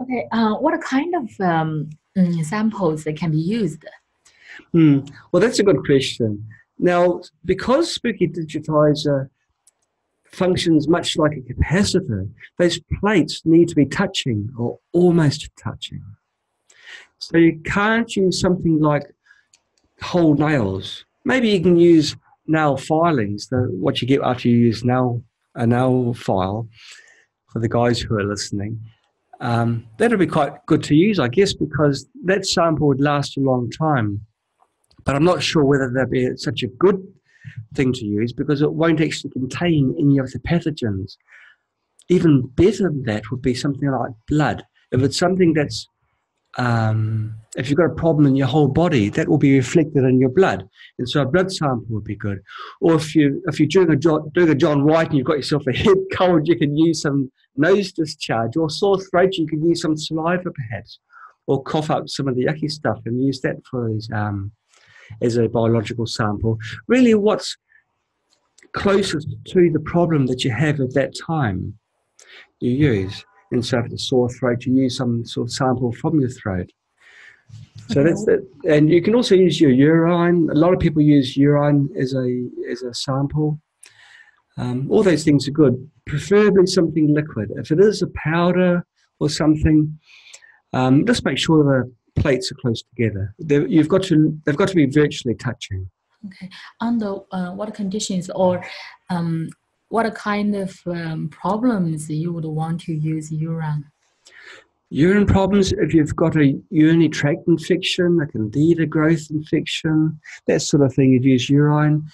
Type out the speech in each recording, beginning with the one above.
Okay, what kind of samples that can be used? Well, that's a good question. Now, because Spooky Digitizer functions much like a capacitor, those plates need to be touching or almost touching. So you can't use something like whole nails. Maybe you can use nail filings, what you get after you use a nail file, for the guys who are listening. That'll be quite good to use, I guess, because that sample would last a long time. But I'm not sure whether that'd be such a good thing to use because it won't actually contain any of the pathogens. Even better than that would be something like blood. If it's something that's, if you've got a problem in your whole body, that will be reflected in your blood. And so a blood sample would be good. Or if you're doing a John White and you've got yourself a head cold, you can use some nose discharge, or sore throat, you can use some saliva perhaps, or cough up some of the yucky stuff and use that for these, as a biological sample. Really what's closest to the problem that you have at that time you use. And so if it's a sore throat, you use some sort of sample from your throat. So that's that. And you can also use your urine. A lot of people use urine as a sample. All those things are good, preferably something liquid. If it is a powder or something, just make sure the plates are close together. They've got to be virtually touching. Okay. Under what conditions or what kind of problems you would want to use urine? Urine problems, if you've got a urinary tract infection, a candida growth infection, that sort of thing, you'd use urine.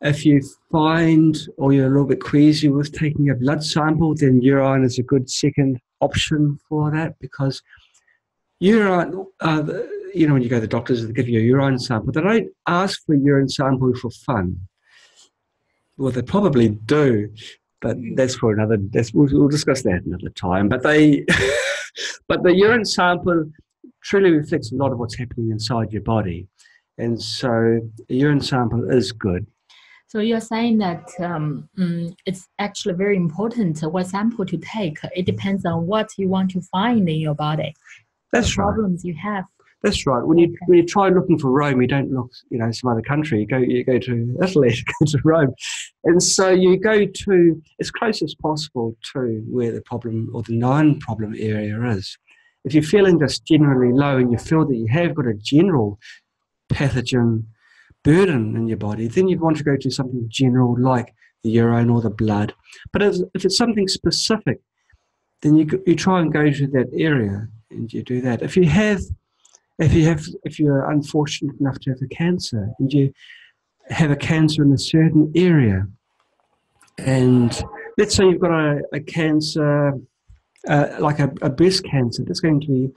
If you find, or you're a little bit queasy with taking a blood sample, then urine is a good second option for that, because urine, when you go to the doctors, they give you a urine sample. They don't ask for a urine sample for fun. Well, they probably do, but that's for another. We'll discuss that another time. But but the urine sample truly reflects a lot of what's happening inside your body, and so a urine sample is good. So you're saying that it's actually very important what sample to take. It depends on what you want to find in your body. That's right. Problems you have. That's right. When you try looking for Rome, you don't look, some other country. You go to Italy, you go to Rome, and so you go to as close as possible to where the problem or the known problem area is. If you're feeling just generally low and you feel that you have got a general pathogen burden in your body, then you'd want to go to something general like the urine or the blood. But if it's something specific, then you try and go to that area and you do that. If you're unfortunate enough to have a cancer and you have a cancer in a certain area, and let's say you've got a cancer, like a breast cancer, that's going to be,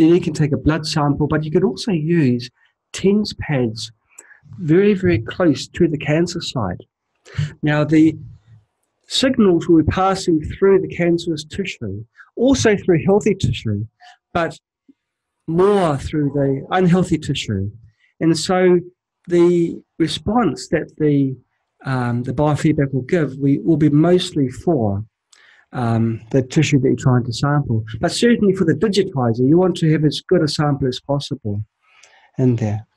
you can take a blood sample, but you could also use TENS pads very, very close to the cancer site. Now, the signals will be passing through the cancerous tissue, also through healthy tissue, but more through the unhealthy tissue. And so the response that the biofeedback will give will be mostly for the tissue that you're trying to sample. But certainly for the digitizer, you want to have as good a sample as possible in there.